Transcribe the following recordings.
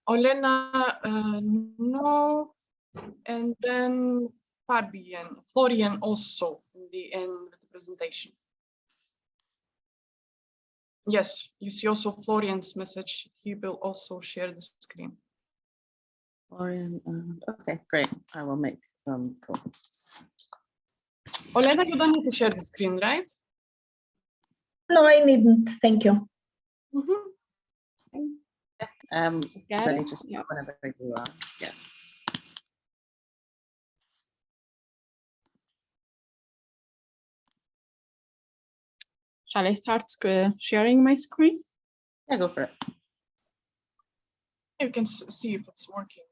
Olena, no, and then Florian also in the end of the presentation. Yes, you see also Florian's message. He will also share the screen. Florian, okay, great. I will make some posts. Olena, you don't need to share the screen, right? No, I needn't. Thank you. Then just whenever you are. Yeah. Shall I start sharing my screen? Yeah, go for it. You can see if it's working.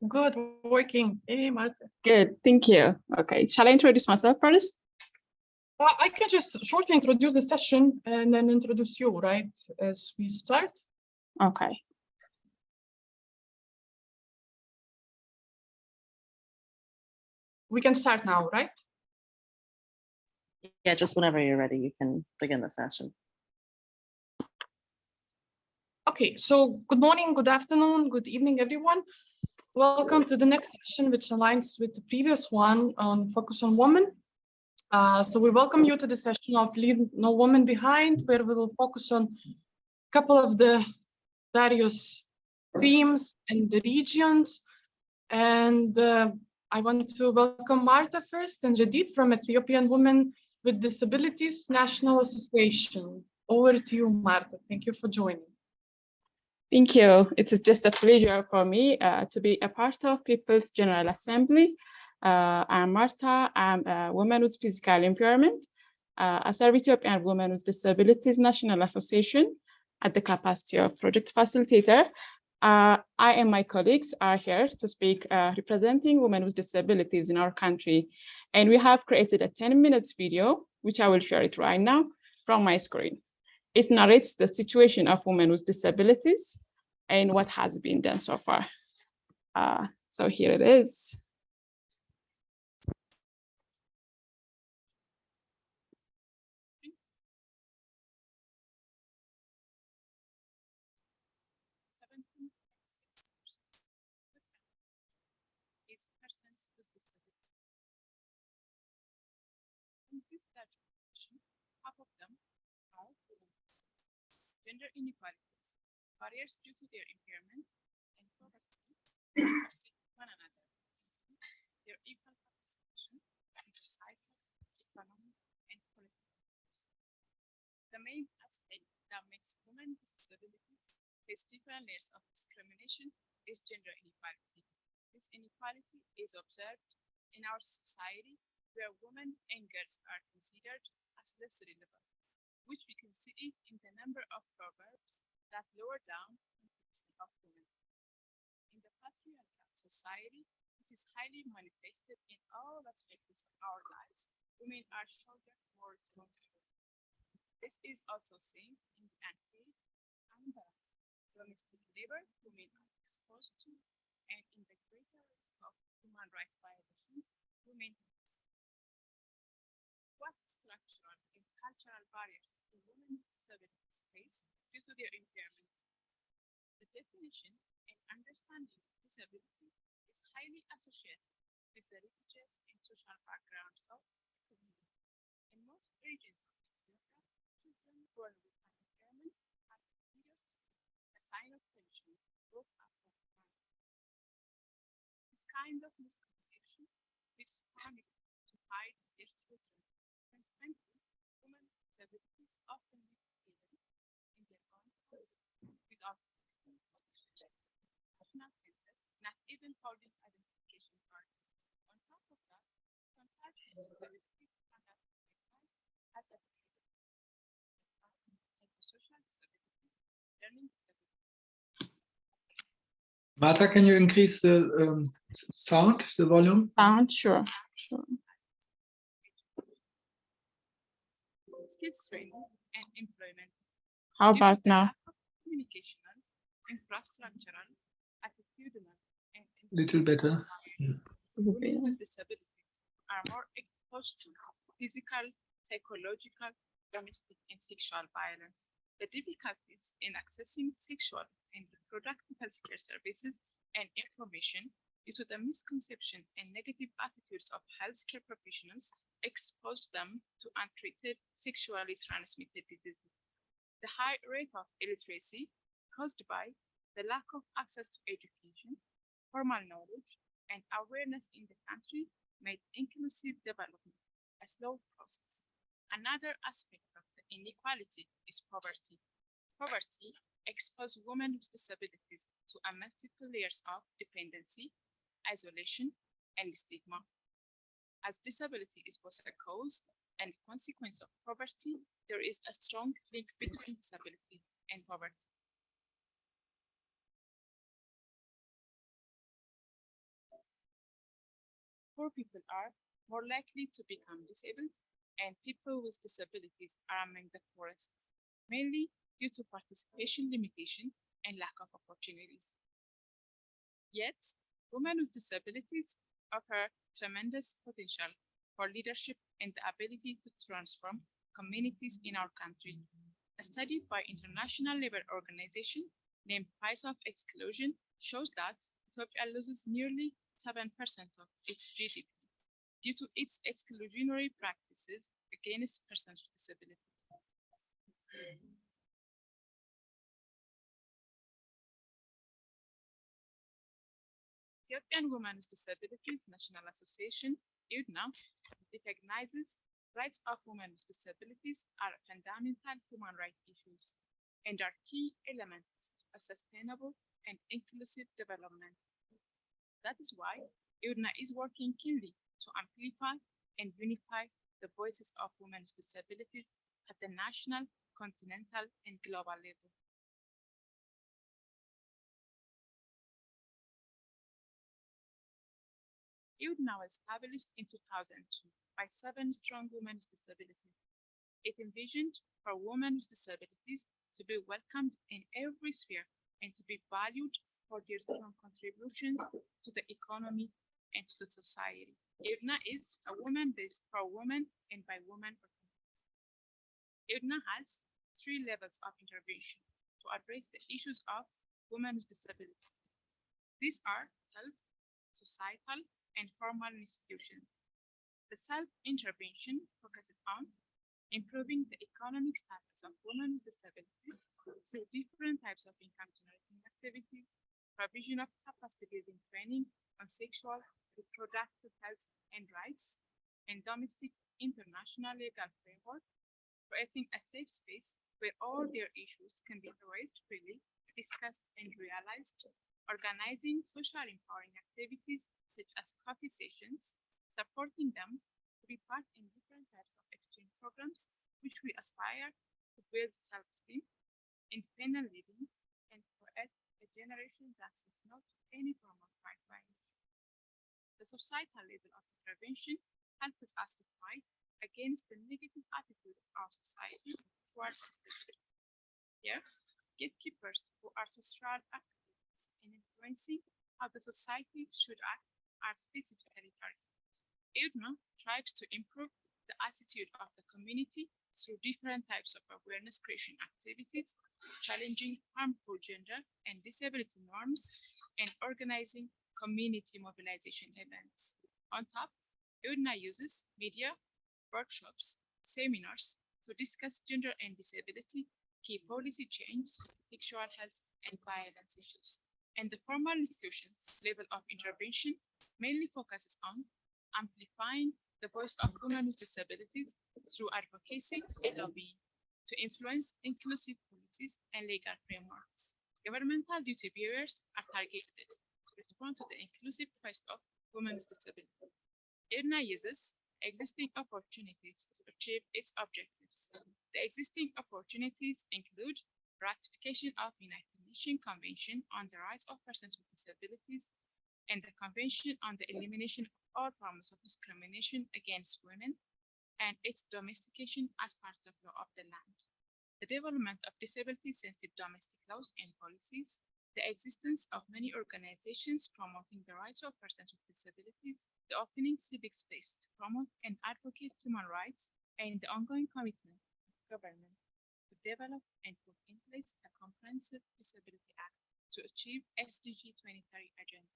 Good, working. Hey, Marta. Good, thank you. Okay, shall I introduce myself first? I can just shortly introduce the session and then introduce you, right, as we start. Okay. We can start now, right? Yeah, just whenever you're ready, you can begin the session. Okay, so good morning, good afternoon, good evening, everyone. Welcome to the next session, which aligns with the previous one on Focus on Women. So we welcome you to the session of Leave No Woman Behind, where we will focus on a couple of the various themes and the regions. And I want to welcome Marta first and Rediet from Ethiopian Women with Disabilities National Association. Over to you, Marta. Thank you for joining. Thank you. It's just a pleasure for me to be a part of People's General Assembly. I'm Marta. I'm a woman with physical impairment. I serve Ethiopian Women with Disabilities National Association at the capacity of project facilitator. I and my colleagues are here to speak representing women with disabilities in our country. And we have created a 10-minute video, which I will share it right now from my screen. It narrates the situation of women with disabilities and what has been done so far. So here it is. Is persons with disabilities. In this generation, half of them are women. Gender inequalities, barriers due to their impairment, and poverty perceive one another. Their equal participation in societal, economic, and political affairs. The main aspect that makes women with disabilities face different layers of discrimination is gender inequality. This inequality is observed in our society where women and girls are considered as less relevant, which we can see in the number of proverbs that lower down the position of women. In the patriarchal society, which is highly manifested in all aspects of our lives, women are shouldered more responsibility. This is also seen in the unpaid, unbalanced domestic labor women are exposed to, and in the greater risk of human rights violations women face. What structural and cultural barriers do women with disabilities face due to their impairment? The definition and understanding of disability is highly associated with the religious and social backgrounds of the community. In most regions of Ethiopia, children born with an impairment are considered a sign of pension, both after and after. This kind of misconception is harmful to hide their children. Consequently, women with disabilities often live together in their own homes without existing national census, not even holding identification cards. On top of that, sometimes disabilities are not Marta, can you increase the sound, the volume? Sound, sure. Skills training and employment. How Due to about the now? lack of communicational, infrastructural, attitudinal, and Little better. women with disabilities are more exposed to physical, psychological, domestic, and sexual violence. The difficulties in accessing sexual and reproductive healthcare services and information due to the misconception and negative attitudes of healthcare professionals exposed them to untreated sexually transmitted diseases. The high rate of illiteracy caused by the lack of access to education, formal knowledge, and awareness in the country made inclusive development a slow process. Another aspect of the inequality is poverty. Poverty exposes women with disabilities to a multiple layers of dependency, isolation, and stigma. As disability is both a cause and consequence of poverty, there is a strong link between disability and poverty. Poor people are more likely to become disabled, and people with disabilities are among the poorest, mainly due to participation limitation and lack of opportunities. Yet, women with disabilities offer tremendous potential for leadership and the ability to transform communities in our country. A study by International Labour Organization named Price of Exclusion shows that Ethiopia loses nearly 7% of its GDP due to its exclusionary practices against persons with disabilities. Ethiopian Women with Disabilities National Association, UDNA, recognizes rights of women with disabilities are fundamental human rights issues and are key elements to a sustainable and inclusive development. That is why UDNA is working keenly to amplify and unify the voices of women with disabilities at the national, continental, and global level. UDNA was established in 2002 by 7 strong women with disabilities. It envisioned for women with disabilities to be welcomed in every sphere and to be valued for their strong contributions to the economy and to the society. UDNA is a woman-based for women and by women. UDNA has 3 levels of intervention to address the issues of women with disabilities. These are self, societal, and formal institutions. The self-intervention focuses on improving the economic status of women with disabilities through different types of income-generating activities, provision of capacity-building training on sexual, reproductive health and rights, and domestic international legal framework, creating a safe space where all their issues can be raised freely, discussed, and realized, organizing social empowering activities such as coffee sessions, supporting them to be part in different types of exchange programs, which we aspire to build self-esteem, independent living, and create a generation that says no to any form of right violence. The societal level of intervention helps us to fight against the negative attitude of our society towards disability. Here, gatekeepers who are social activists in influencing how the society should act are specifically targeted. UDNA strives to improve the attitude of the community through different types of awareness creation activities, challenging harmful gender and disability norms, and organizing community mobilization events. On top, UDNA uses media, workshops, seminars to discuss gender and disability, key policy change, sexual health, and violence issues. And the formal institutions level of intervention mainly focuses on amplifying the voice of women with disabilities through advocacy and lobbying to influence inclusive policies and legal frameworks. Governmental duty bearers are targeted to respond to the inclusive quest of women with disabilities. UDNA uses existing opportunities to achieve its objectives. The existing opportunities include ratification of United Establishing Convention on the Rights of Persons with Disabilities and the Convention on the Elimination of all forms of discrimination against women and its domestication as part of law of the land. The development of disability-sensitive domestic laws and policies, the existence of many organizations promoting the rights of persons with disabilities, the opening civic space to promote and advocate human rights, and the ongoing commitment of government to develop and put in place a comprehensive disability act to achieve SDG 2030 agenda.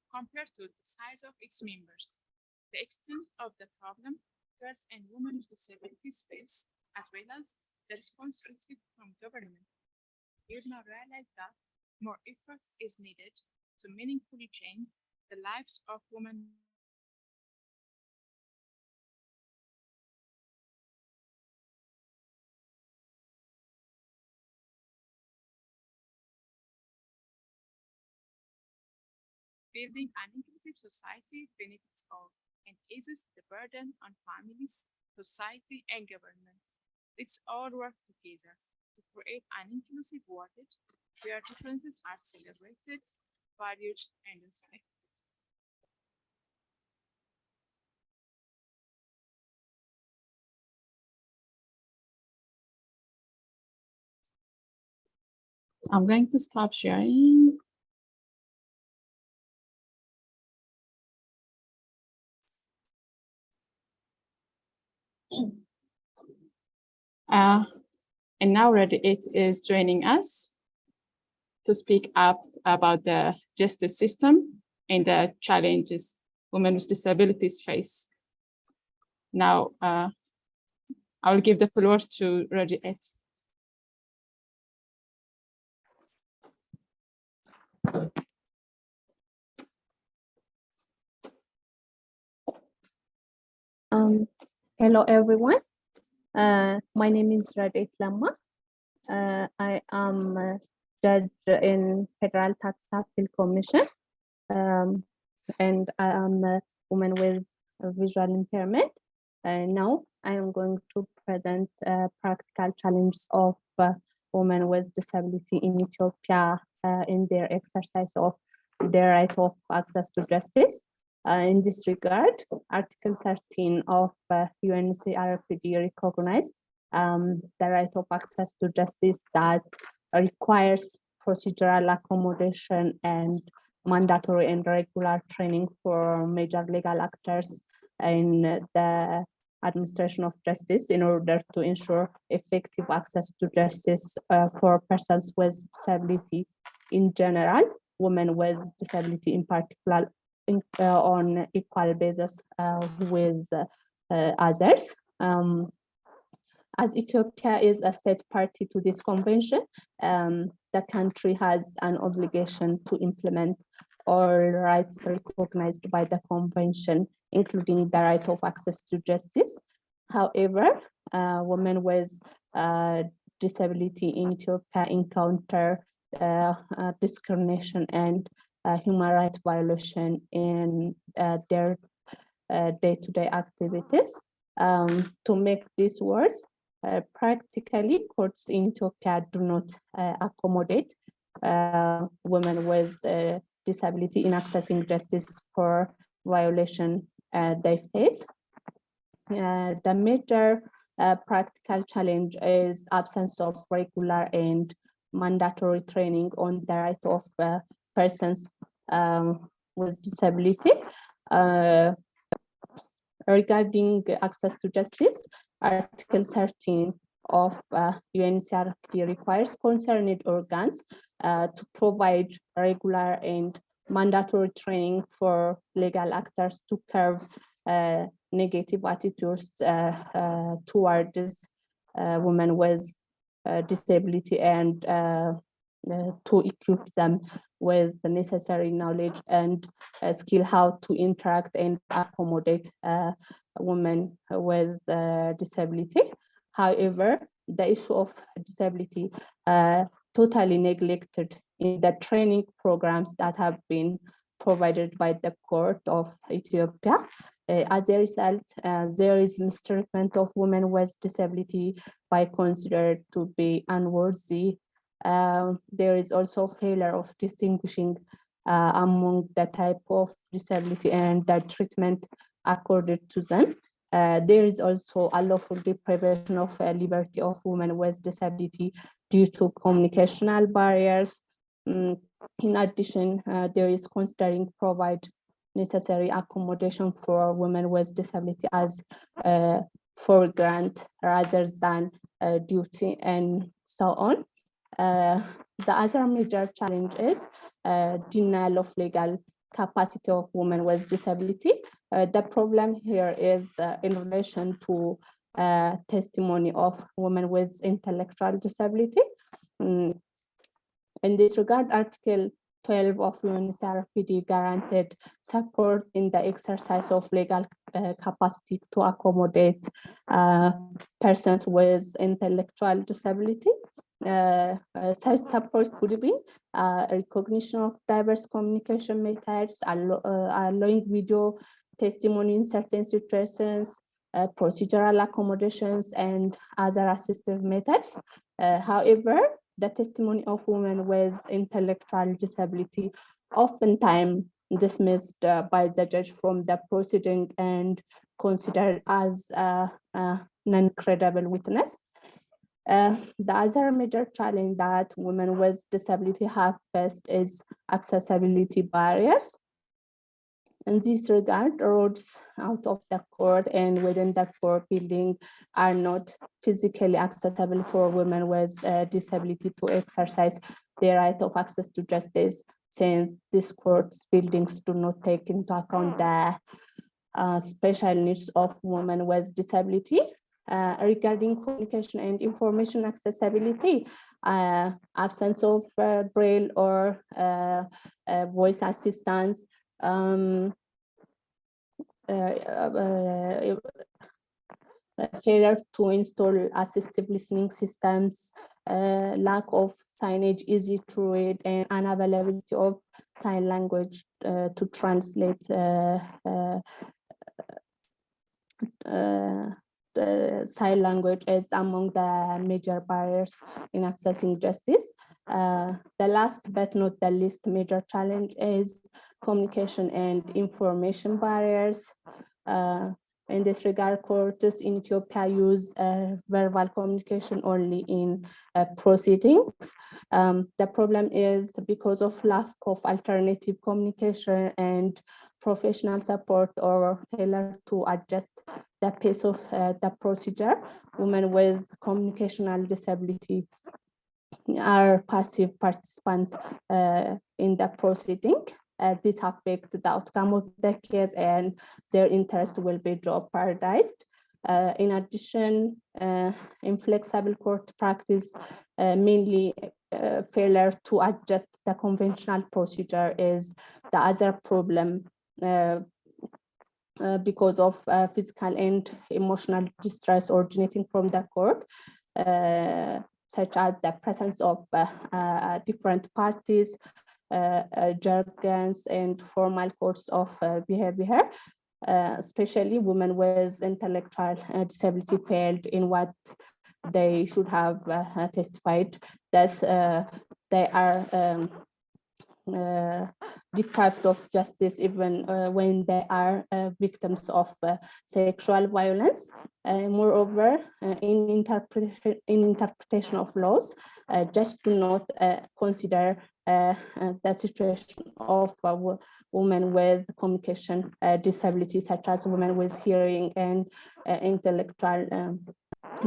Compared to the size of its members, the extent of the problem girls and women with disabilities face, as well as the response received from government, you now realize that more effort is needed to meaningfully change the lives of women. Building an inclusive society benefits all and eases the burden on families, society, and government. Let's all work together to create an inclusive world where differences are celebrated, valued, and respected. I'm going to stop sharing. And now Rediet is joining us to speak up about the justice system and the challenges women with disabilities face. Now, I will give the floor to Rediet. Hello, everyone. My name is Rediet Lamma. I am a judge in Federal Tax Appeal Commission, and I am a woman with a visual impairment. Now I am going to present practical challenges of women with disability in Ethiopia in their exercise of their right of access to justice. In this regard, Article 13 of UNCRPD recognized the right of access to justice that requires procedural accommodation and mandatory and regular training for major legal actors in the administration of justice in order to ensure effective access to justice for persons with disability in general, women with disability in particular, on equal basis with others. As Ethiopia is a state party to this convention, the country has an obligation to implement all rights recognized by the convention, including the right of access to justice. However, women with disability in Ethiopia encounter discrimination and human rights violation in their day-to-day activities. To make this worse, practically courts in Ethiopia do not accommodate women with disability in accessing justice for violation they face. The major practical challenge is absence of regular and mandatory training on the right of persons with disability. Regarding access to justice, Article 13 of UNCRPD requires concerned organs to provide regular and mandatory training for legal actors to curb negative attitudes towards women with disability and to equip them with the necessary knowledge and skill how to interact and accommodate women with disability. However, the issue of disability totally neglected in the training programs that have been provided by the Court of Ethiopia. As a result, there is mistreatment of women with disability by considered to be unworthy. There is also failure of distinguishing among the type of disability and the treatment accorded to them. There is also unlawful deprivation of liberty of women with disability due to communicational barriers. In addition, there is considering provide necessary accommodation for women with disability as for grant rather than duty and so on. The other major challenge is denial of legal capacity of women with disability. The problem here is in relation to testimony of women with intellectual disability. In this regard, Article 12 of UNCRPD guaranteed support in the exercise of legal capacity to accommodate persons with intellectual disability. Such support could be recognition of diverse communication methods, allowing video testimony in certain situations, procedural accommodations, and other assistive methods. However, the testimony of women with intellectual disability oftentimes dismissed by the judge from the proceeding and considered as a non-credible witness. The other major challenge that women with disability have faced is accessibility barriers. In this regard, roads out of the court and within the court building are not physically accessible for women with disability to exercise their right of access to justice, since these courts buildings do not take into account the special needs of women with disability. Regarding communication and information accessibility, absence of braille or voice assistance, failure to install assistive listening systems, lack of signage easy to read, and unavailability of sign language to translate the sign language is among the major barriers in accessing justice. The last but not the least major challenge is communication and information barriers. In this regard, courts in Ethiopia use verbal communication only in proceedings. The problem is because of lack of alternative communication and professional support or failure to adjust the pace of the procedure, women with communicational disability are passive participants in the proceeding. This affects the outcome of the case and their interest will be jeopardized. In addition, inflexible court practice, mainly failure to adjust the conventional procedure, is the other problem because of physical and emotional distress originating from the court, such as the presence of different parties, jargons, and formal codes of behavior. Especially women with intellectual disability failed in what they should have testified. Thus, they are deprived of justice even when they are victims of sexual violence. Moreover, in interpretation of laws, just do not consider the situation of women with communication disability, such as women with hearing and intellectual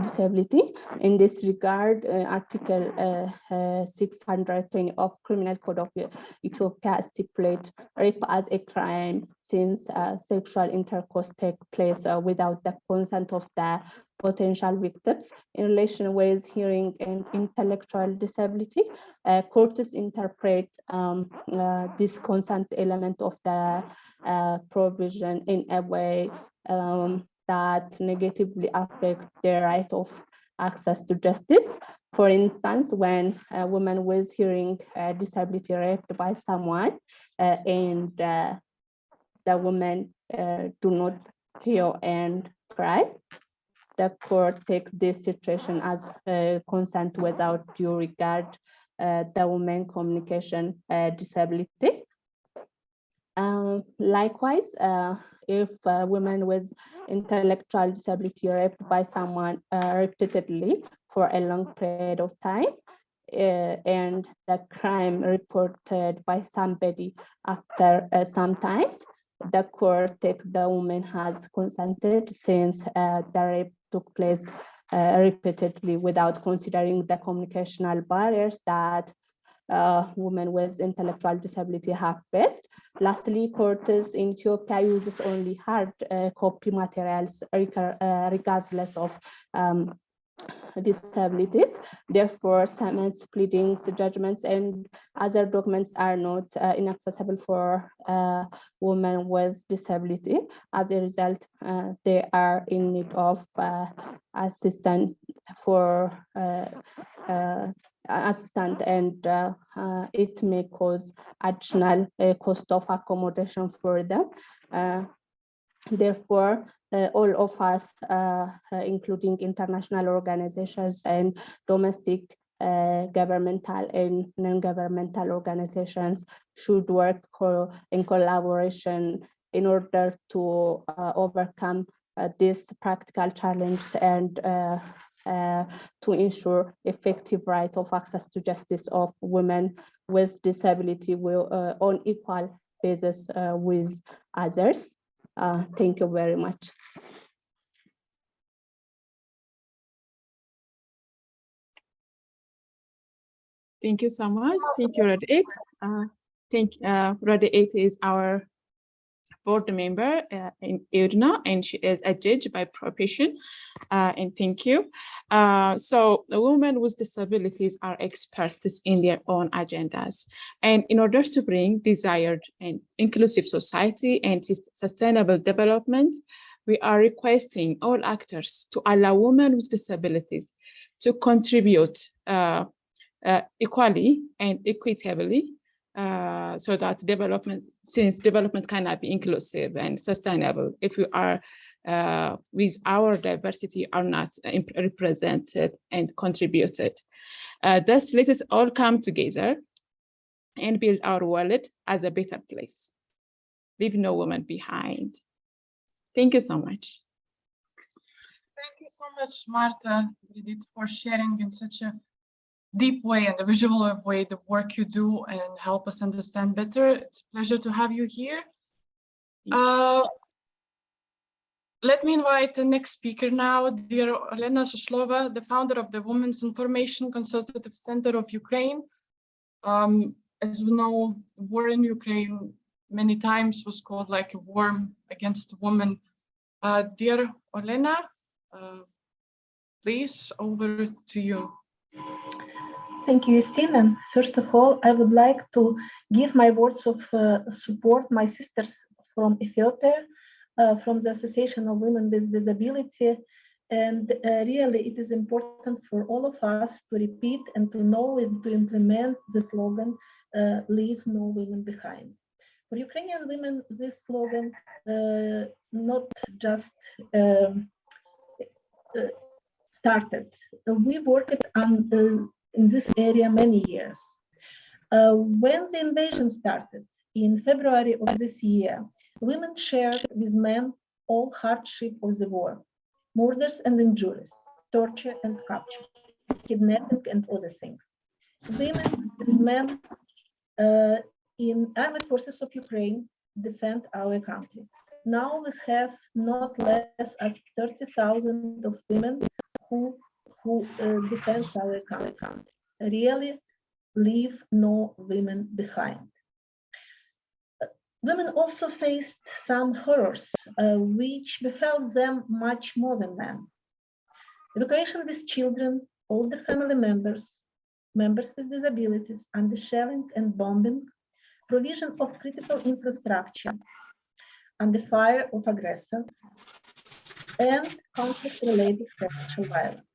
disability. In this regard, Article 620 of Criminal Code of Ethiopia stipulates rape as a crime since sexual intercourse takes place without the consent of the potential victims. In relation with hearing and intellectual disability, courts interpret this consent element of the provision in a way that negatively affect their right of access to justice. For instance, when a woman with hearing disability raped by someone and the woman do not hear and cry, the court takes this situation as consent without due regard the woman communication disability. Likewise, if a woman with intellectual disability raped by someone repeatedly for a long period of time, and the crime reported by somebody after some time, the court takes the woman has consented since the rape took place repeatedly without considering the communicational barriers that women with intellectual disability have faced. Lastly, courts in Ethiopia uses only hard copy materials regardless of disabilities. Therefore, summons, pleadings, judgments, and other documents are not inaccessible for women with disability. As a result, they are in need of assistance for assistant, and it may cause additional cost of accommodation for them. Therefore, all of us, including international organizations and domestic governmental and non-governmental organizations, should work in collaboration in order to overcome this practical challenge and to ensure effective right of access to justice of women with disability on equal basis with others. Thank you very much. Thank you so much. Thank you, Rediet. Rediet is our board member in Olena, and she is a judge by profession. And thank you. So the women with disabilities are experts in their own agendas. And in order to bring desired and inclusive society and sustainable development, we are requesting all actors to allow women with disabilities to contribute equally and equitably so that development cannot be inclusive and sustainable if we are with our diversity are not represented and contributed. Thus, let us all come together and build our world as a better place. Leave no woman behind. Thank you so much. Thank you so much, Marta, for sharing in such a deep way and a visual way the work you do and help us understand better. It's a pleasure to have you here. Let me invite the next speaker now, dear Olena Suslova, the founder of the Women's Information Consultative Center of Ukraine. As we know, war in Ukraine many times was called like a war against women. Dear Olena, please, over to you. Thank you, Justina. First of all, I would like to give my words of support my sisters from Ethiopia, from the Association of Women with Disability. And really, it is important for all of us to repeat and to know and to implement the slogan, leave no women behind. For Ukrainian women, this slogan not just started. We worked on in this area many years. When the invasion started in February of this year, women shared with men all hardship of the war, murders and injuries, torture and capture, kidnapping and other things. Women with men in armed forces of Ukraine defend our country. Now we have not less than 30,000 of women who defend our country. Really leave no women behind. Women also faced some horrors, which befell them much more than men. Evacuation with children, older family members, members with disabilities, undershelling and bombing, provision of critical infrastructure under fire of aggressor, and conflict-related sexual violence.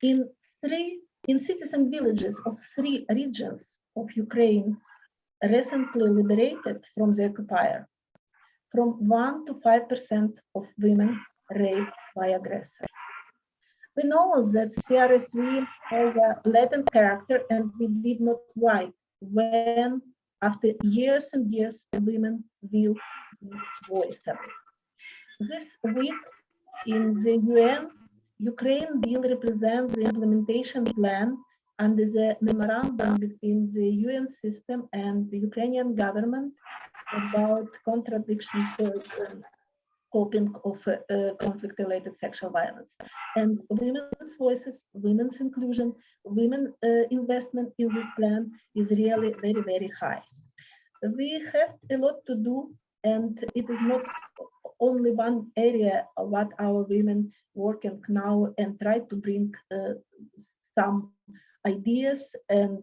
In cities and villages of 3 regions of Ukraine recently liberated from the occupier, from 1 to 5% of women raped by aggressor. We know that CRSV has a latent character, and we did not write when, after years and years, women will be voiceable. This week in the UN, Ukraine will represent the implementation plan under the memorandum between the UN system and the Ukrainian government about contradictions coping of conflict-related sexual violence. And women's voices, women's inclusion, women investment in this plan is really very, very high. We have a lot to do, and it is not only one area of what our women working now and try to bring some ideas and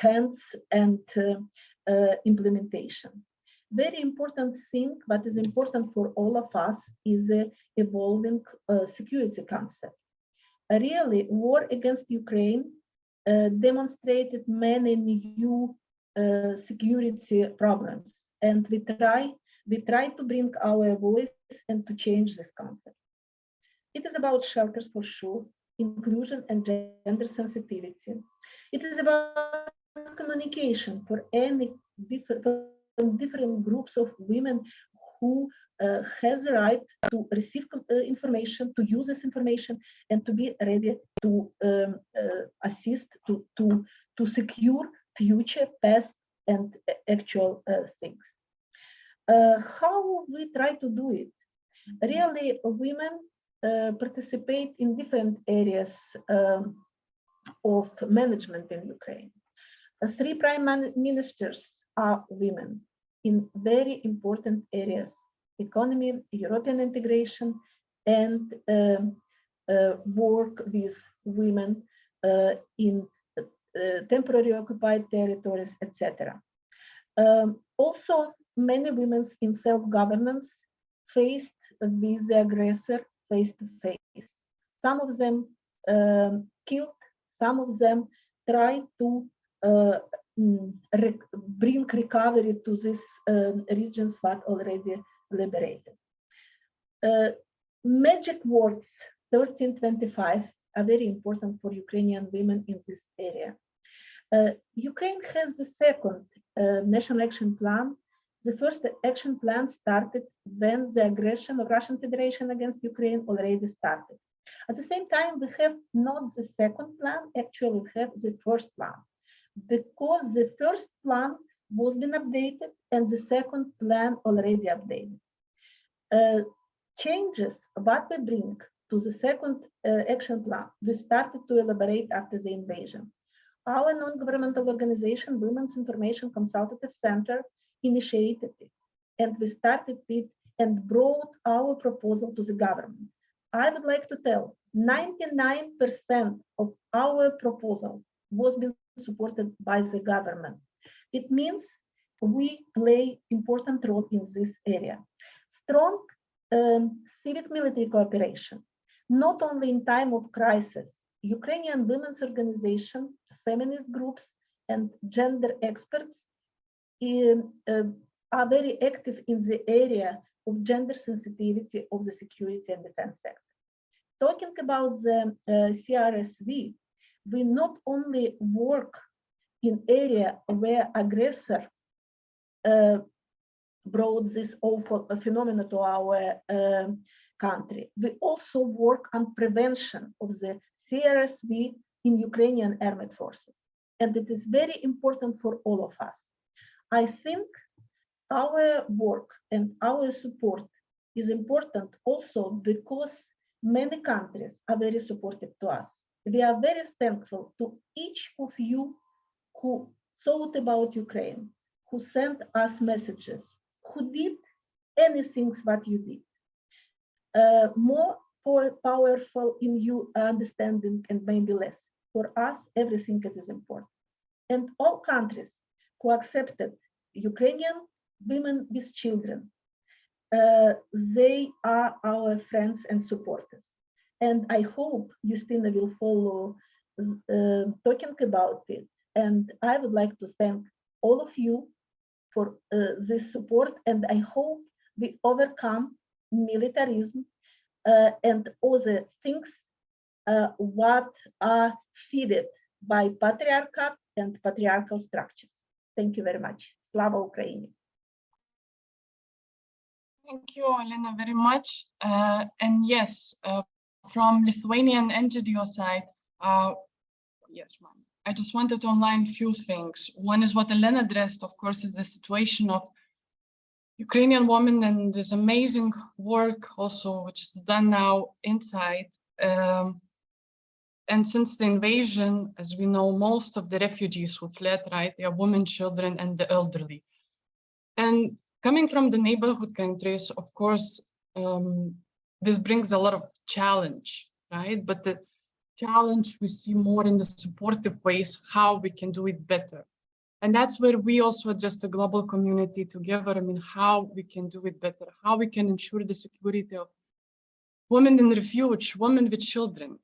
hands and implementation. Very important thing, but is important for all of us, is the evolving security concept. Really, war against Ukraine demonstrated many new security problems, and we try to bring our voice and to change this concept. It is about shelters for sure, inclusion and gender sensitivity. It is about communication for any different groups of women who has the right to receive information, to use this information, and to be ready to assist to secure future, past, and actual things. How we try to do it? Really, women participate in different areas of management in Ukraine. 3 prime ministers are women in very important areas: economy, European integration, and work with women in temporarily occupied territories, etc. Also, many women in self-governance faced with the aggressor face to face. Some of them killed, some of them tried to bring recovery to these regions that already liberated. Magic words 1325 are very important for Ukrainian women in this area. Ukraine has the second national action plan. The first action plan started when the aggression of Russian Federation against Ukraine already started. At the same time, we have not the second plan, actually we have the first plan, because the first plan was been updated and the second plan already updated. Changes what we bring to the second action plan, we started to elaborate after the invasion. Our non-governmental organization, Women's Information Consultative Center, initiated it, and we started it and brought our proposal to the government. I would like to tell 99% of our proposal was being supported by the government. It means we play important role in this area. Strong civic military cooperation, not only in time of crisis. Ukrainian women's organization, feminist groups, and gender experts are very active in the area of gender sensitivity of the security and defense sector. Talking about the CRSV, we not only work in area where aggressor brought this awful phenomenon to our country. We also work on prevention of the CRSV in Ukrainian armed forces. And it is very important for all of us. I think our work and our support is important also because many countries are very supportive to us. We are very thankful to each of you who thought about Ukraine, who sent us messages, who did anything what you did. More powerful in you understanding and maybe less. For us, everything that is important. And all countries who accepted Ukrainian women with children, they are our friends and supporters. And I hope Justina will follow talking about it. And I would like to thank all of you for this support. And I hope we overcome militarism and other things what are fed by patriarchate and patriarchal structures. Thank you very much. Slava Ukraini. Thank you, Olena, very much. And yes, from Lithuanian NGO side, yes, ma'am. I just wanted to outline a few things. One is what Olena addressed, of course, is the situation of Ukrainian women and this amazing work also, which is done now inside. And since the invasion, as we know, most of the refugees who fled, right, they are women, children, and the elderly. And coming from the neighborhood countries, of course, this brings a lot of challenge, right? But the challenge we see more in the supportive ways, how we can do it better. And that's where we also address the global community together. I mean, how we can do it better, how we can ensure the security of women in refuge, women with children.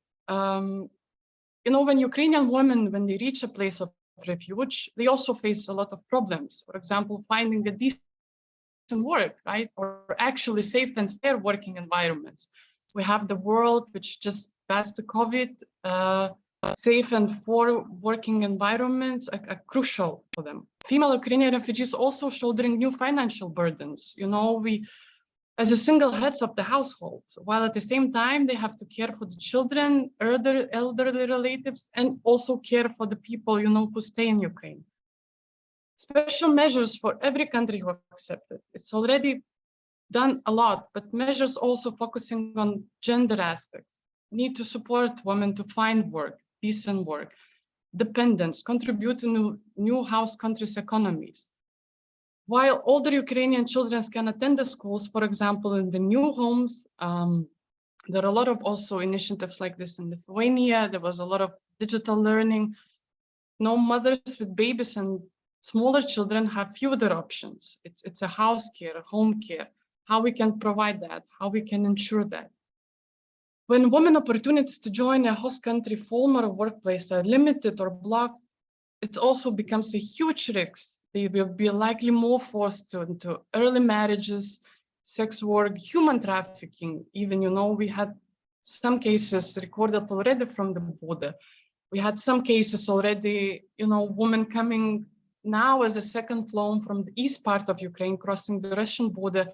You know, when Ukrainian women, when they reach a place of refuge, they also face a lot of problems. For example, finding a decent work, right? Or actually safe and fair working environments. We have the world which just passed the COVID, safe and fair working environments are crucial for them. Female Ukrainian refugees also shouldering new financial burdens. You know, we, as a single heads of the household, while at the same time they have to care for the children, elderly relatives, and also care for the people, you know, who stay in Ukraine. Special measures for every country who accepted. It's already done a lot, but measures also focusing on gender aspects. Need to support women to find work, decent work, dependence, contribute to new house countries' economies. While older Ukrainian children can attend the schools, for example, in the new homes, there are a lot of also initiatives like this in Lithuania. There was a lot of digital learning. No mothers with babies and smaller children have fewer options. It's a house care, a home care, how we can provide that, how we can ensure that. When women opportunities to join a host country former workplace are limited or blocked, it also becomes a huge risk. They will be likely more forced into early marriages, sex work, human trafficking. Even, you know, we had some cases recorded already from the border. We had some cases already, you know, women coming now as a second flown from the east part of Ukraine, crossing the Russian border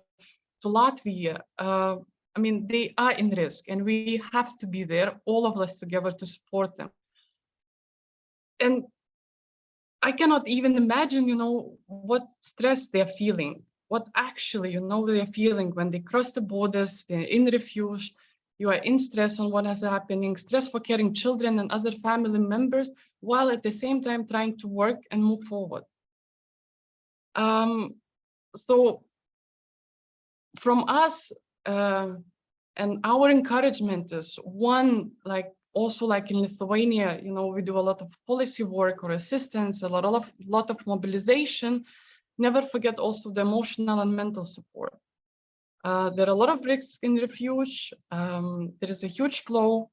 to Latvia. I mean, they are in risk and we have to be there, all of us together to support them. And I cannot even imagine, you know, what stress they're feeling, what actually, you know, they're feeling when they cross the borders, they're in refuge, you are in stress on what is happening, stress for caring children and other family members, while at the same time trying to work and move forward. So from us, and our encouragement is one, like also like in Lithuania, you know, we do a lot of policy work or assistance, a lot of mobilization. Never forget also the emotional and mental support. There are a lot of risks in refuge. There is a huge flow,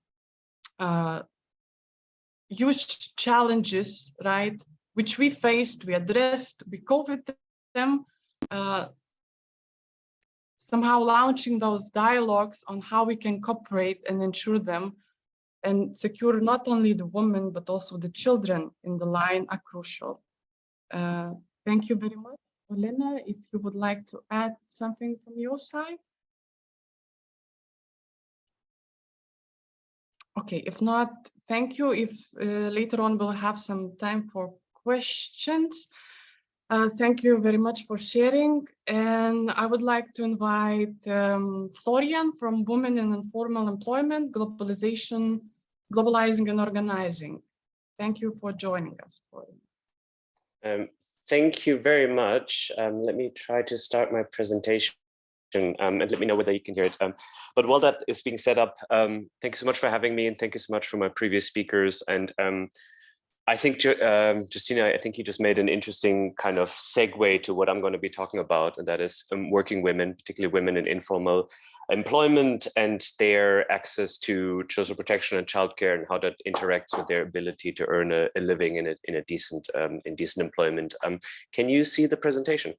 huge challenges, right? Which we faced, we addressed, we cope with them. Somehow launching those dialogues on how we can cooperate and ensure them. and secure not only the women, but also the children in the line are crucial. Thank you very much. Olena, if you would like to add something from your side. Okay, if not, thank you. If later on we'll have some time for questions. Thank you very much for sharing. And I would like to invite Florian from Women in Informal Employment, Globalizing and Organizing. Thank you for joining us, Florian. Thank you very much. Let me try to start my presentation. And let me know whether you can hear it. But while that is being set up, thank you so much for having me, and thank you so much for my previous speakers. And I think, Justina, I think you just made an interesting kind of segue to what I'm going to be talking about, and that is working women, particularly women in informal employment and their access to social protection and childcare, and how that interacts with their ability to earn a living in decent employment. Can you see the presentation?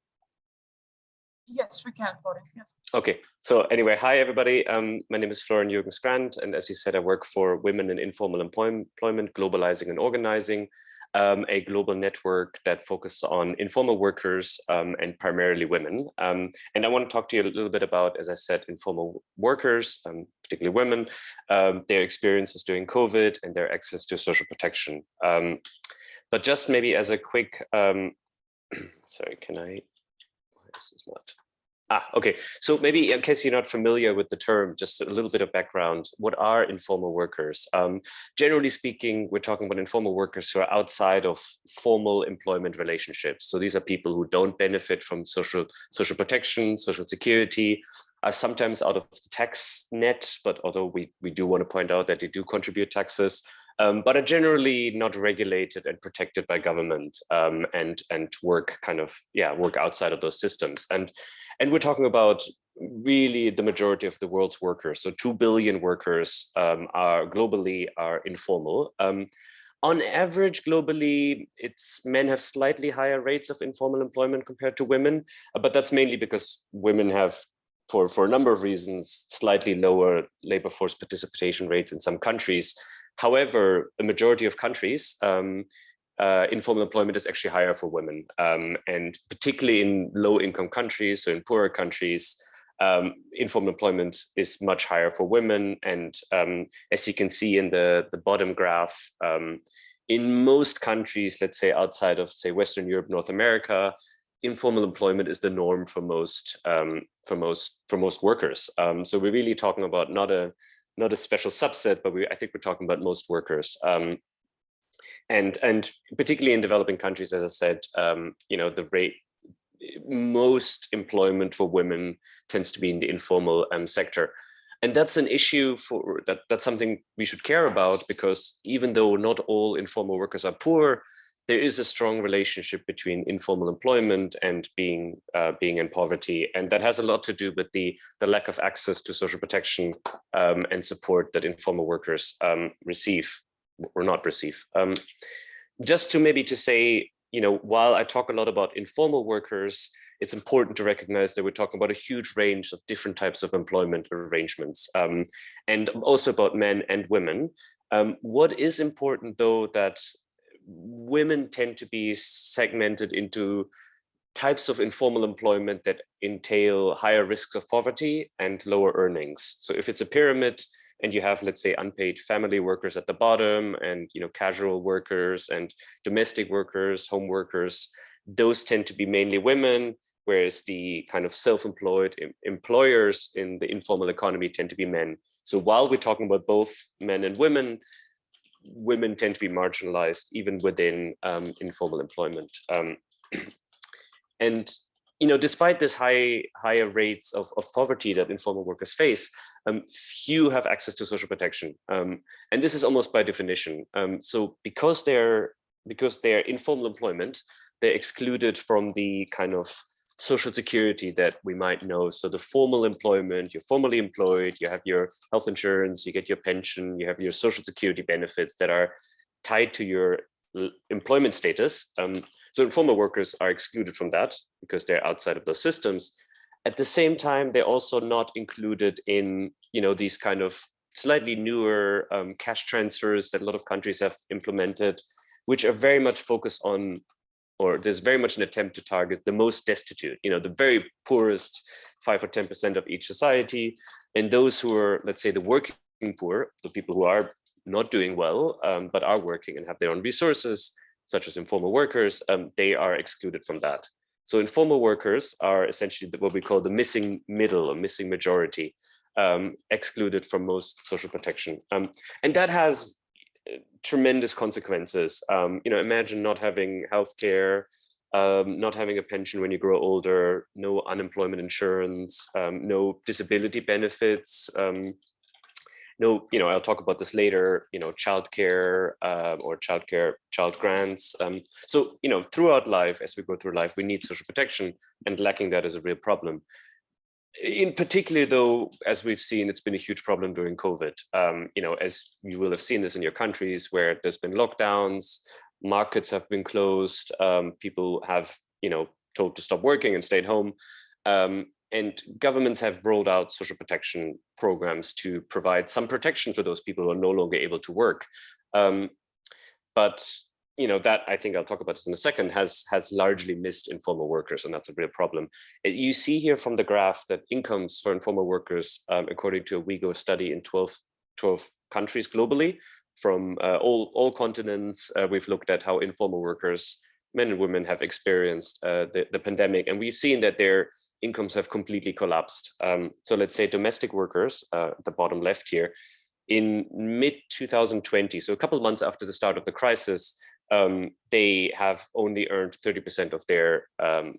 Yes, we can, Florian. Yes. Okay. So anyway, hi everybody. My name is Florian Jürgens-Grant, and as you said, I work for Women in Informal Employment, Globalizing and Organizing, a global network that focuses on informal workers and primarily women. And I want to talk to you a little bit about, as I said, informal workers, particularly women, their experiences during COVID and their access to social protection. But just maybe as a quick, sorry, can I? This is not. Okay. So maybe in case you're not familiar with the term, just a little bit of background. What are informal workers? Generally speaking, we're talking about informal workers who are outside of formal employment relationships. So these are people who don't benefit from social protection, social security, are sometimes out of the tax net, but although we do want to point out that they do contribute taxes, but are generally not regulated and protected by government, and work outside of those systems. And we're talking about really the majority of the world's workers. So 2 billion workers are globally informal. On average, globally, men have slightly higher rates of informal employment compared to women, but that's mainly because women have, for a number of reasons, slightly lower labor force participation rates in some countries. However, a majority of countries, informal employment is actually higher for women, and particularly in low-income countries, so in poorer countries, informal employment is much higher for women. And as you can see in the bottom graph, in most countries, let's say outside of, say, Western Europe, North America, informal employment is the norm for most workers. So we're really talking about not a special subset, but I think we're talking about most workers. And particularly in developing countries, as I said, the rate, most employment for women tends to be in the informal sector. And that's an issue that's something we should care about, because even though not all informal workers are poor, there is a strong relationship between informal employment and being in poverty, and that has a lot to do with the lack of access to social protection and support that informal workers receive or not receive. Just to say, while I talk a lot about informal workers, it's important to recognize that we're talking about a huge range of different types of employment arrangements, and also about men and women. What is important, though, that women tend to be segmented into types of informal employment that entail higher risks of poverty and lower earnings. So if it's a pyramid and you have, let's say, unpaid family workers at the bottom, and casual workers and domestic workers, home workers, those tend to be mainly women, whereas the kind of self-employed employers in the informal economy tend to be men. So while we're talking about both men and women tend to be marginalized even within informal employment. And despite this higher rates of poverty that informal workers face, few have access to social protection, and this is almost by definition. So because they're informal employment, they're excluded from the kind of social security that we might know. So the formal employment, you're formally employed, you have your health insurance, you get your pension, you have your social security benefits that are tied to your employment status. So informal workers are excluded from that because they're outside of those systems. At the same time, they're also not included in, these kind of slightly newer cash transfers that a lot of countries have implemented, which are very much focused on, or there's very much an attempt to target the most destitute, the very poorest 5 or 10% of each society, and those who are, let's say, the working poor, the people who are not doing well, but are working and have their own resources, such as informal workers, they are excluded from that. So informal workers are essentially what we call the missing middle or missing majority, excluded from most social protection. And that has tremendous consequences. Imagine not having healthcare, not having a pension when you grow older, no unemployment insurance, no disability benefits, no, I'll talk about this later, childcare or child grants. So, throughout life, as we go through life, we need social protection, and lacking that is a real problem. In particular, though, as we've seen, it's been a huge problem during COVID. As you will have seen this in your countries where there's been lockdowns, markets have been closed, people have, told to stop working and stayed home. And governments have rolled out social protection programs to provide some protection for those people who are no longer able to work. But that, I think I'll talk about this in a second, has largely missed informal workers, and that's a real problem. You see here from the graph that incomes for informal workers, according to a WICC study in 12 countries globally, from all continents, we've looked at how informal workers, men and women, have experienced the pandemic, and we've seen that their incomes have completely collapsed. So let's say domestic workers, at the bottom left here, in mid-2020, so a couple of months after the start of the crisis, they have only earned 30% of their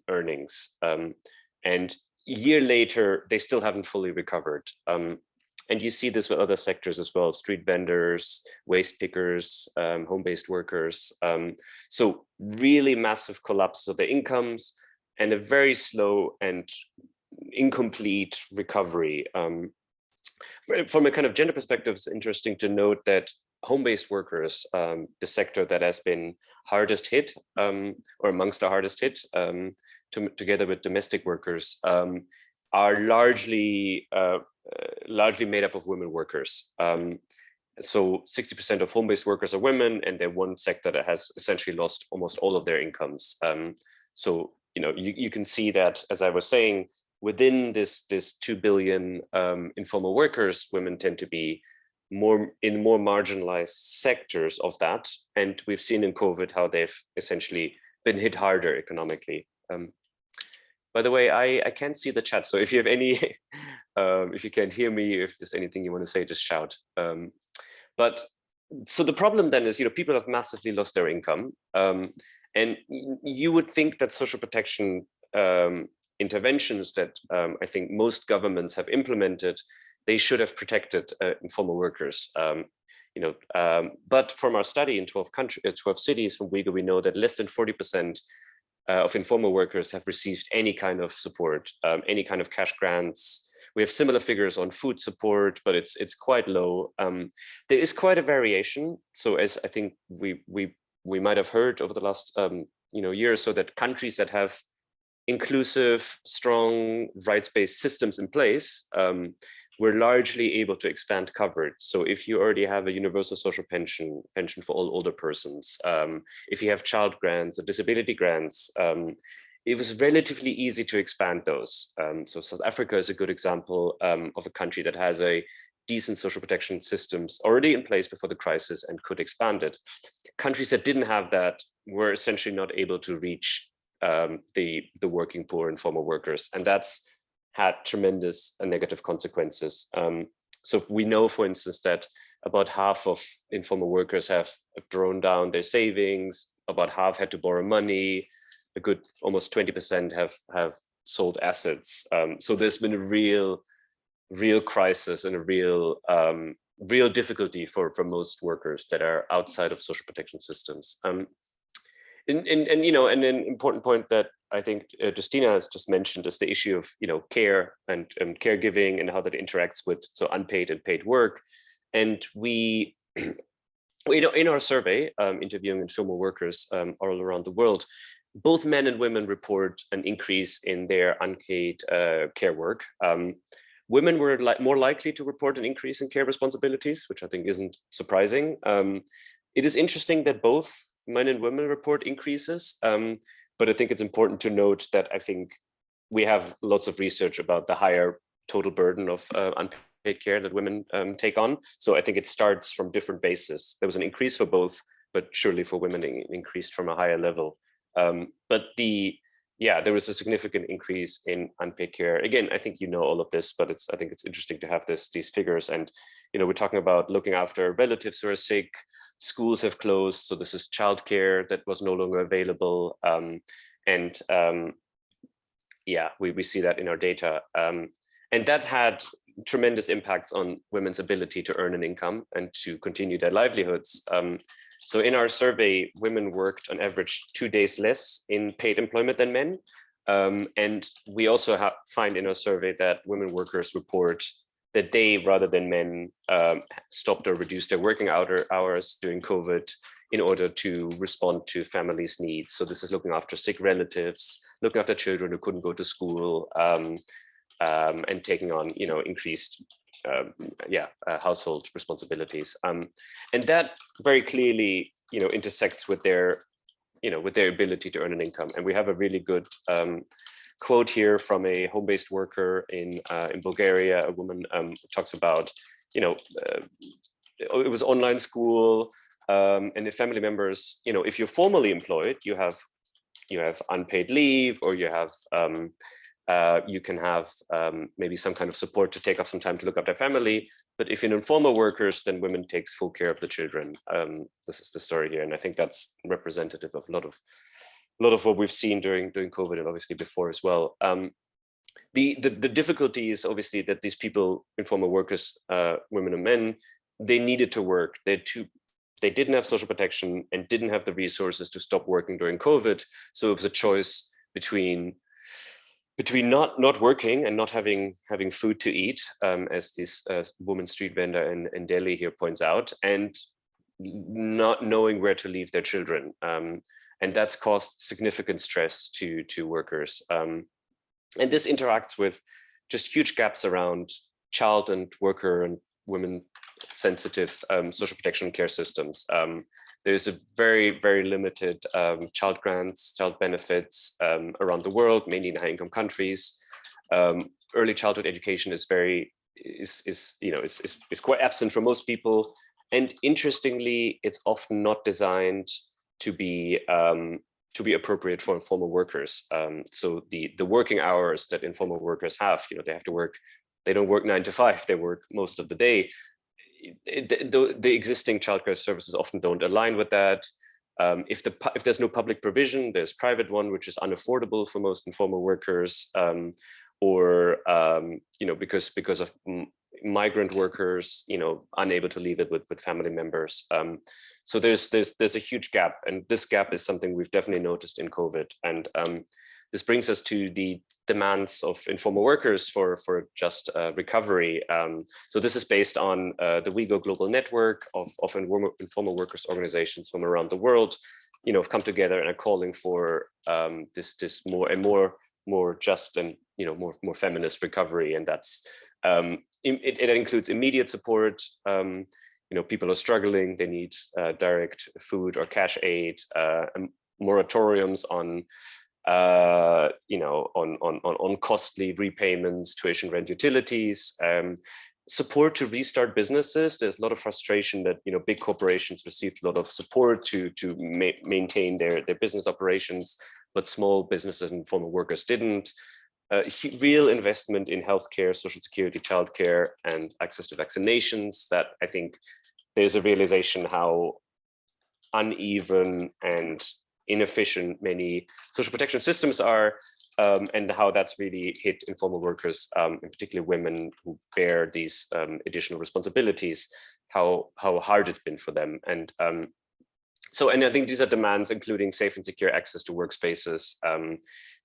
earnings. And a year later, they still haven't fully recovered. And you see this with other sectors as well: street vendors, waste pickers, home-based workers. So really massive collapse of their incomes and a very slow and incomplete recovery. From a kind of gender perspective, it's interesting to note that home-based workers, the sector that has been hardest hit, or amongst the hardest hit, together with domestic workers, are largely made up of women workers. So 60% of home-based workers are women, and they're one sector that has essentially lost almost all of their incomes. So you can see that, as I was saying, within this 2 billion informal workers, women tend to be more marginalized sectors of that. And we've seen in COVID how they've essentially been hit harder economically. By the way, I can't see the chat, so if you have any, if you can't hear me, if there's anything you want to say, just shout. But so the problem then is, people have massively lost their income, and you would think that social protection interventions that I think most governments have implemented, they should have protected informal workers. But from our study in 12 cities from WICC, we know that less than 40% of informal workers have received any kind of support, any kind of cash grants. We have similar figures on food support, but it's quite low. There is quite a variation. So as I think we might have heard over the last year or so, that countries that have inclusive, strong, rights-based systems in place, we're largely able to expand coverage. So if you already have a universal social pension for all older persons, if you have child grants or disability grants, it was relatively easy to expand those. So South Africa is a good example of a country that has a decent social protection systems already in place before the crisis and could expand it. Countries that didn't have that were essentially not able to reach the working poor informal workers, and that's had tremendous negative consequences. So we know, for instance, that about half of informal workers have drawn down their savings, about half had to borrow money, a good almost 20% have sold assets. So there's been a real crisis and a real difficulty for most workers that are outside of social protection systems. And an important point that I think Justina has just mentioned is the issue of care and caregiving and how that interacts with unpaid and paid work. And we in our survey interviewing informal workers all around the world, both men and women report an increase in their unpaid care work. women were more likely to report an increase in care responsibilities, which I think isn't surprising. It is interesting that both men and women report increases, but I think it's important to note that I think we have lots of research about the higher total burden of unpaid care that women take on. So I think it starts from different bases. There was an increase for both, but surely for women it increased from a higher level. But there was a significant increase in unpaid care. Again, I think you know all of this, but I think it's interesting to have these figures. And we're talking about looking after relatives who are sick. Schools have closed, so this is childcare that was no longer available. We see that in our data, and that had tremendous impacts on women's ability to earn an income and to continue their livelihoods. So in our survey, women worked on average 2 days less in paid employment than men. And we also find in our survey that women workers report that they, rather than men, stopped or reduced their working hours during COVID in order to respond to families' needs. So this is looking after sick relatives, looking after children who couldn't go to school, and taking on, increased household responsibilities, and that very clearly, intersects with their ability to earn an income. And we have a really good quote here from a home-based worker in Bulgaria. A woman talks about, it was online school, and the family members, if you're formally employed, you have unpaid leave, or you have you can have maybe some kind of support to take off some time to look after family. But if you're informal workers, then women takes full care of the children. This is the story here, and I think that's representative of a lot of what we've seen during COVID, and obviously before as well. The difficulty is obviously that these people, informal workers, women and men, they needed to work. They didn't have social protection and didn't have the resources to stop working during COVID. So it was a choice between not working and not having food to eat, as this woman street vendor in Delhi here points out, and not knowing where to leave their children. And that's caused significant stress to workers. And this interacts with just huge gaps around child and worker and women sensitive social protection care systems. There's a very, very limited child grants, child benefits around the world, mainly in high-income countries. Early childhood education is quite absent for most people, and interestingly, it's often not designed to be appropriate for informal workers. So the working hours that informal workers have, they have to work. They don't work 9 to 5. They work most of the day. The existing childcare services often don't align with that. If there's no public provision, there's private one, which is unaffordable for most informal workers, or because of migrant workers, unable to leave it with family members. So there's a huge gap, and this gap is something we've definitely noticed in COVID. And this brings us to the demands of informal workers for just recovery. So this is based on the WICC global network of informal workers organizations from around the world, have come together and are calling for this more just and more feminist recovery. And that's it includes immediate support. People are struggling; they need direct food or cash aid, moratoriums on costly repayments, tuition, rent, utilities, support to restart businesses. There's a lot of frustration that big corporations received a lot of support to maintain their business operations, but small businesses and informal workers didn't. Real investment in healthcare, social security, childcare, and access to vaccinations. That I think there's a realization how uneven and inefficient many social protection systems are, and how that's really hit informal workers, in particular women who bear these additional responsibilities, how hard it's been for them. And I think these are demands including safe and secure access to workspaces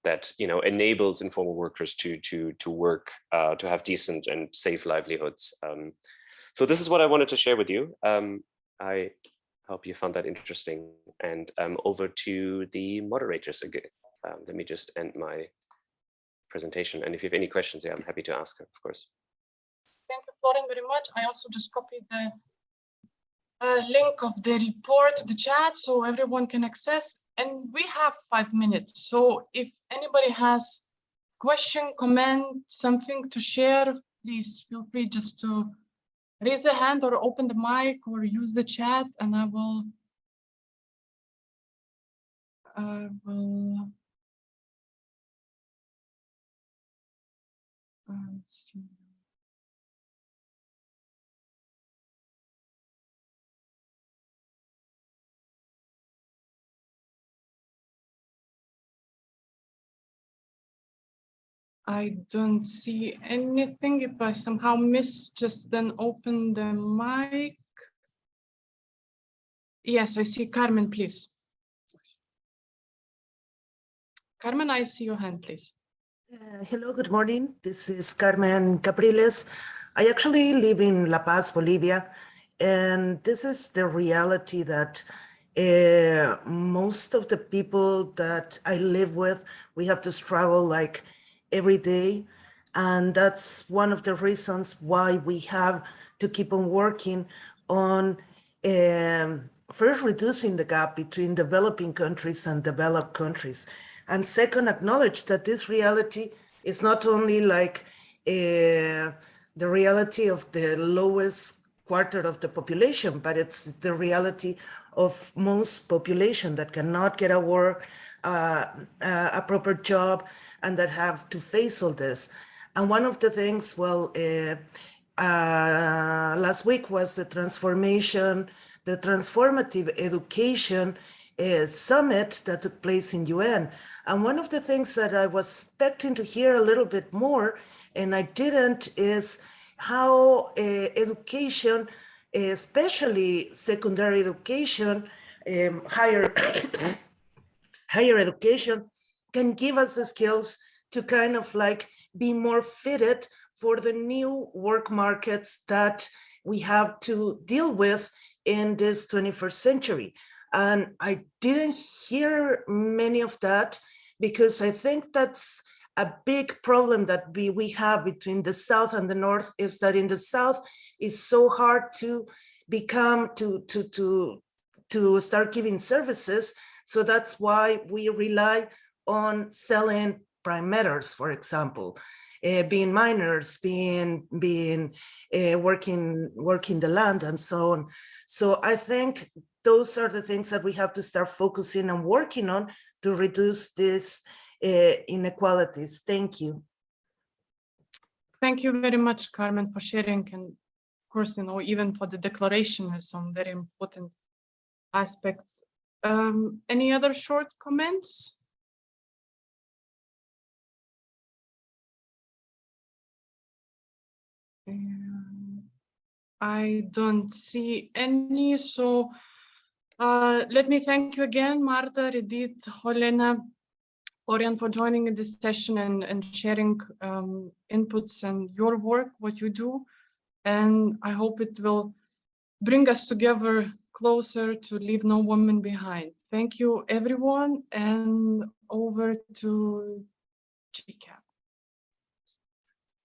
that enables informal workers to work, to have decent and safe livelihoods. So this is what I wanted to share with you. I hope you found that interesting. And over to the moderators again. Let me just end my presentation. And if you have any questions, I'm happy to ask, of course. Thank you, Florian, very much. I also just copied the link of the report to the chat so everyone can access. And we have 5 minutes. So if anybody has question, comment, something to share, please feel free just to raise a hand or open the mic or use the chat, and I will let's see. I don't see anything. If I somehow miss, just then open the mic. Yes, I see Carmen, please. Carmen, I see your hand, please. Hello, good morning. This is Carmen Capriles. I actually live in La Paz, Bolivia, and this is the reality that most of the people that I live with, we have to struggle like every day. And that's one of the reasons why we have to keep on working on first reducing the gap between developing countries and developed countries. And second, acknowledge that this reality is not only like the reality of the lowest quarter of the population, but it's the reality of most population that cannot get a work, a proper job, and that have to face all this. And one of the things, well, last week was the transformative education summit that took place in UN. And one of the things that I was expecting to hear a little bit more, and I didn't, is how education, especially secondary education, higher education, can give us the skills to kind of like be more fitted for the new work markets that we have to deal with in this 21st century. And I didn't hear many of that because I think that's a big problem that we have between the South and the North, is that in the South it's so hard to become, to start giving services. So that's why we rely on selling prime matters, for example, being miners, being working the land and so on. So I think those are the things that we have to start focusing and working on to reduce these inequalities. Thank you. Thank you very much, Carmen, for sharing. And of course, you know, even for the declaration is some very important aspects. Any other short comments? I don't see any, so let me thank you again, Marta, Rediet, Olena, Florian, for joining in this session and sharing inputs and your work, what you do. And I hope it will bring us together closer to leave no woman behind. Thank you, everyone, and over to GCAP.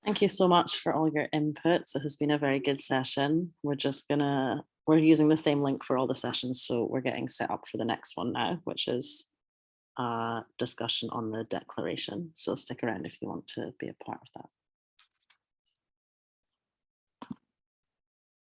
Thank you so much for all your inputs. This has been a very good session. We're using the same link for all the sessions, so we're getting set up for the next one now, which is a discussion on the declaration. So stick around if you want to be a part of that.